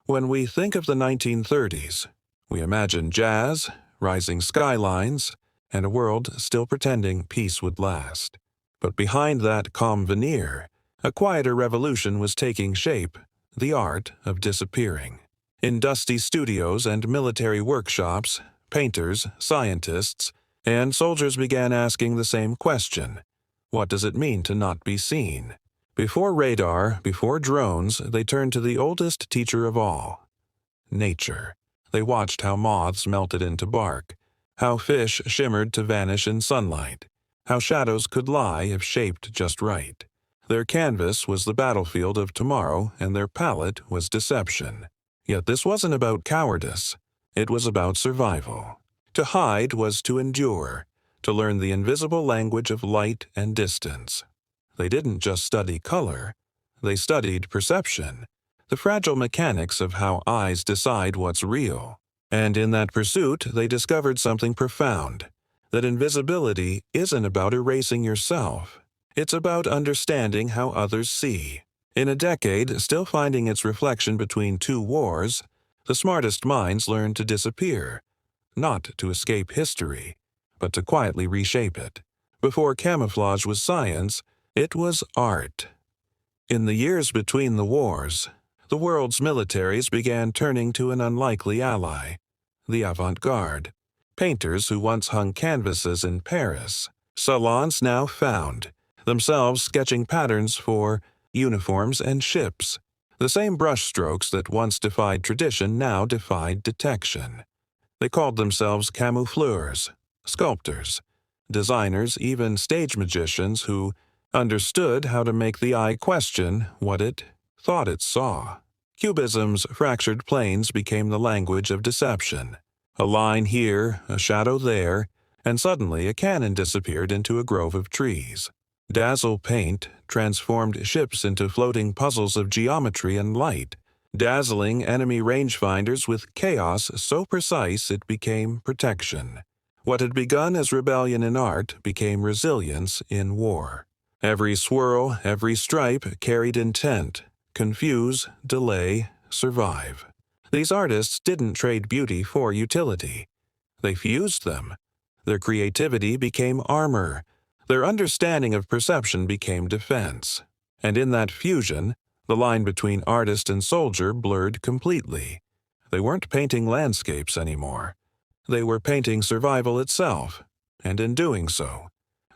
When we think of the 1930s, we imagine jazz, rising skylines, and a world still pretending peace would last. But behind that calm veneer, a quieter revolution was taking shape, the art of disappearing. In dusty studios and military workshops, painters, scientists, and soldiers began asking the same question: what does it mean to not be seen? Before radar, before drones, they turned to the oldest teacher of all: nature. They watched how moths melted into bark, how fish shimmered to vanish in sunlight, how shadows could lie if shaped just right. Their canvas was the battlefield of tomorrow, and their palette was deception. Yet this wasn't about cowardice. It was about survival. To hide was to endure, to learn the invisible language of light and distance. They didn't just study color. They studied perception, the fragile mechanics of how eyes decide what's real. And in that pursuit, they discovered something profound: that invisibility isn't about erasing yourself. It's about understanding how others see. In a decade still finding its reflection between two wars, the smartest minds learned to disappear, not to escape history, but to quietly reshape it. Before camouflage was science, it was art. In the years between the wars, the world's militaries began turning to an unlikely ally: the avant-garde. Painters who once hung canvases in Paris, salons now found themselves sketching patterns for uniforms and ships. The same brushstrokes that once defied tradition now defied detection. They called themselves camoufleurs, sculptors, designers, even stage magicians who understood how to make the eye question what it thought it saw. Cubism's fractured planes became the language of deception. A line here, a shadow there, and suddenly a cannon disappeared into a grove of trees. Dazzle paint transformed ships into floating puzzles of geometry and light, dazzling enemy rangefinders with chaos so precise it became protection. What had begun as rebellion in art became resilience in war. Every swirl, every stripe carried intent: confuse, delay, survive. These artists didn't trade beauty for utility. They fused them. Their creativity became armor. Their understanding of perception became defense. And in that fusion, the line between artist and soldier blurred completely. They weren't painting landscapes anymore. They were painting survival itself, and in doing so,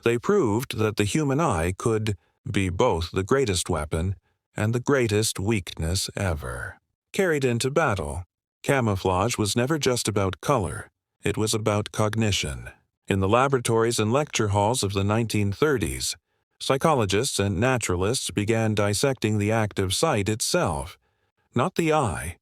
they proved that the human eye could be both the greatest weapon and the greatest weakness ever. Carried into battle, camouflage was never just about color. It was about cognition. In the laboratories and lecture halls of the 1930s, psychologists and naturalists began dissecting the act of sight itself, not the eye,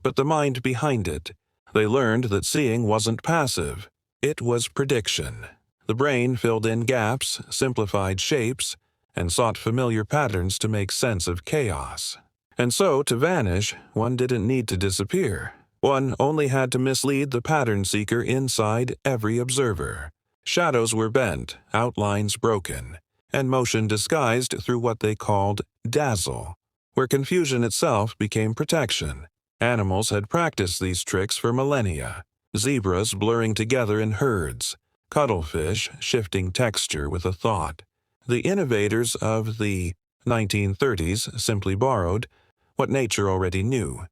but the mind behind it. They learned that seeing wasn't passive. It was prediction. The brain filled in gaps, simplified shapes, and sought familiar patterns to make sense of chaos. And so, to vanish, one didn't need to disappear. One only had to mislead the pattern seeker inside every observer. Shadows were bent, outlines broken, and motion disguised through what they called dazzle, where confusion itself became protection. Animals had practiced these tricks for millennia: zebras blurring together in herds, cuttlefish shifting texture with a thought. The innovators of the 1930s simply borrowed what nature already knew: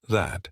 that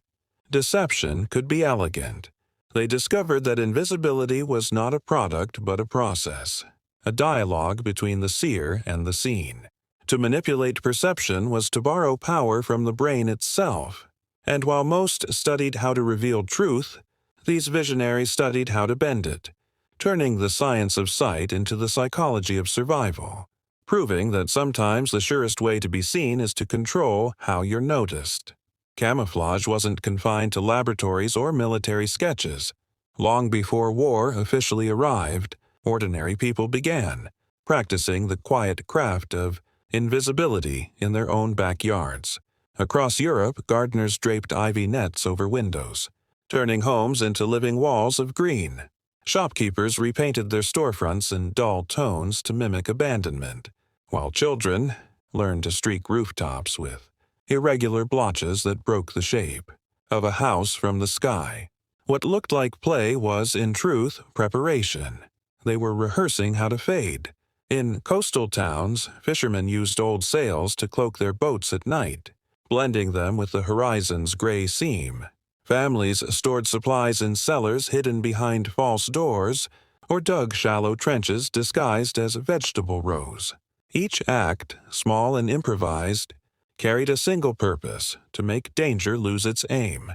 deception could be elegant. They discovered that invisibility was not a product but a process, a dialogue between the seer and the seen. To manipulate perception was to borrow power from the brain itself. And while most studied how to reveal truth, these visionaries studied how to bend it, turning the science of sight into the psychology of survival, proving that sometimes the surest way to be seen is to control how you're noticed. Camouflage wasn't confined to laboratories or military sketches. Long before war officially arrived, ordinary people began practicing the quiet craft of invisibility in their own backyards. Across Europe, gardeners draped ivy nets over windows, turning homes into living walls of green. Shopkeepers repainted their storefronts in dull tones to mimic abandonment, while children learned to streak rooftops with irregular blotches that broke the shape of a house from the sky. What looked like play was, in truth, preparation. They were rehearsing how to fade. In coastal towns, fishermen used old sails to cloak their boats at night, blending them with the horizon's gray seam. Families stored supplies in cellars hidden behind false doors, or dug shallow trenches disguised as vegetable rows. Each act, small and improvised, carried a single purpose: to make danger lose its aim.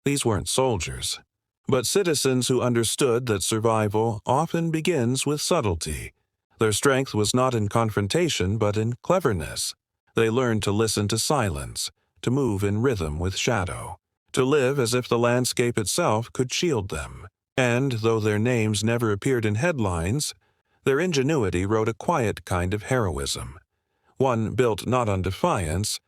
These weren't soldiers, but citizens who understood that survival often begins with subtlety. Their strength was not in confrontation but in cleverness. They learned to listen to silence, to move in rhythm with shadow, to live as if the landscape itself could shield them. And, though their names never appeared in headlines, their ingenuity wrote a quiet kind of heroism, one built not on defiance,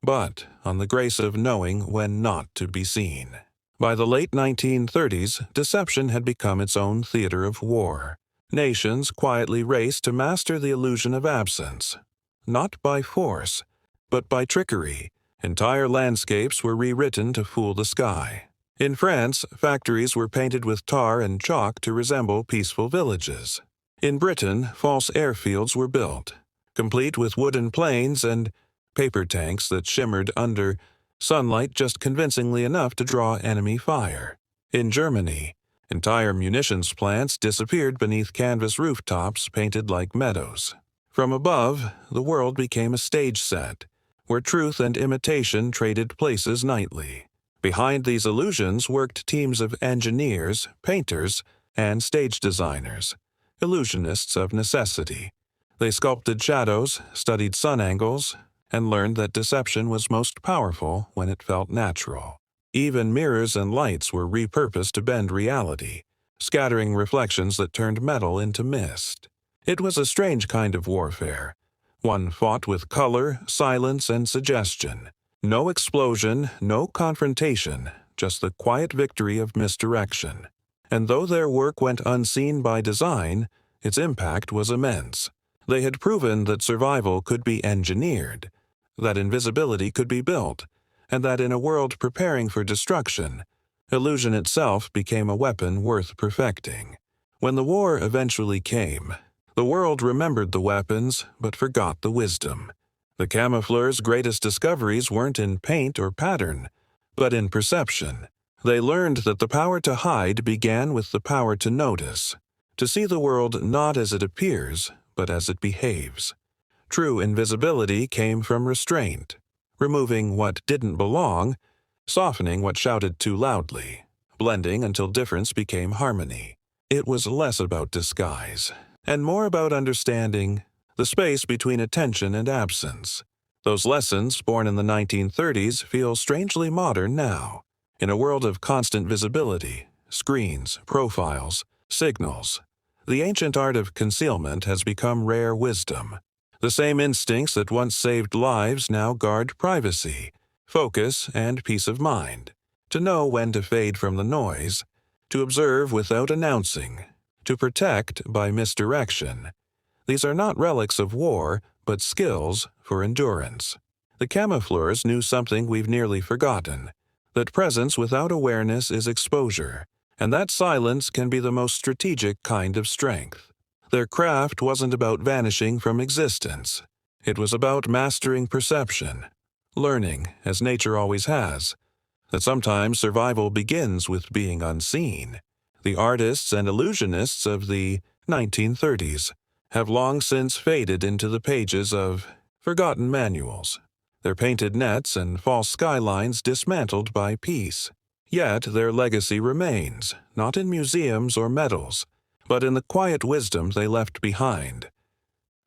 but on the grace of knowing when not to be seen. By the late 1930s, deception had become its own theater of war. Nations quietly raced to master the illusion of absence, not by force, but by trickery. Entire landscapes were rewritten to fool the sky. In France, factories were painted with tar and chalk to resemble peaceful villages. In Britain, false airfields were built, complete with wooden planes and paper tanks that shimmered under sunlight just convincingly enough to draw enemy fire. In Germany, entire munitions plants disappeared beneath canvas rooftops painted like meadows. From above, the world became a stage set, where truth and imitation traded places nightly. Behind these illusions worked teams of engineers, painters, and stage designers, illusionists of necessity. They sculpted shadows, studied sun angles, and learned that deception was most powerful when it felt natural. Even mirrors and lights were repurposed to bend reality, scattering reflections that turned metal into mist. It was a strange kind of warfare, one fought with color, silence, and suggestion. No explosion, no confrontation, just the quiet victory of misdirection. And though their work went unseen by design, its impact was immense. They had proven that survival could be engineered, that invisibility could be built, and that in a world preparing for destruction, illusion itself became a weapon worth perfecting. When the war eventually came, the world remembered the weapons but forgot the wisdom. The camoufleurs' greatest discoveries weren't in paint or pattern, but in perception. They learned that the power to hide began with the power to notice, to see the world not as it appears, but as it behaves. True invisibility came from restraint, removing what didn't belong, softening what shouted too loudly, blending until difference became harmony. It was less about disguise, and more about understanding the space between attention and absence. Those lessons, born in the 1930s, feel strangely modern now. In a world of constant visibility, screens, profiles, signals, the ancient art of concealment has become rare wisdom. The same instincts that once saved lives now guard privacy, focus, and peace of mind. To know when to fade from the noise, to observe without announcing, to protect by misdirection. These are not relics of war, but skills for endurance. The camoufleurs knew something we've nearly forgotten, that presence without awareness is exposure, and that silence can be the most strategic kind of strength. Their craft wasn't about vanishing from existence. It was about mastering perception, learning, as nature always has, that sometimes survival begins with being unseen. The artists and illusionists of the 1930s have long since faded into the pages of forgotten manuals, their painted nets and false skylines dismantled by peace. Yet their legacy remains, not in museums or medals, but in the quiet wisdom they left behind.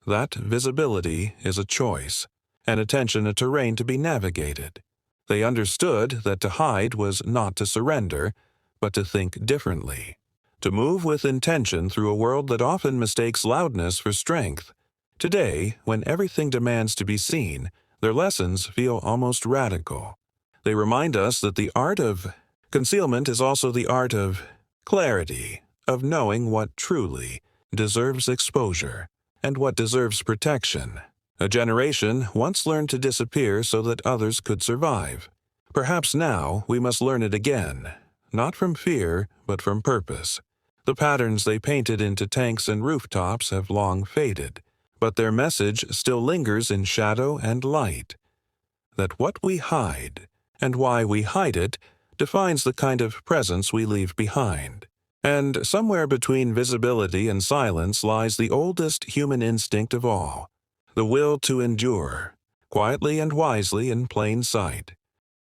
That visibility is a choice, and attention a terrain to be navigated. They understood that to hide was not to surrender, but to think differently, to move with intention through a world that often mistakes loudness for strength. Today, when everything demands to be seen, their lessons feel almost radical. They remind us that the art of concealment is also the art of clarity, of knowing what truly deserves exposure and what deserves protection. A generation once learned to disappear so that others could survive. Perhaps now we must learn it again, not from fear, but from purpose. The patterns they painted into tanks and rooftops have long faded, but their message still lingers in shadow and light. That what we hide, and why we hide it, defines the kind of presence we leave behind. And somewhere between visibility and silence lies the oldest human instinct of all, the will to endure, quietly and wisely in plain sight.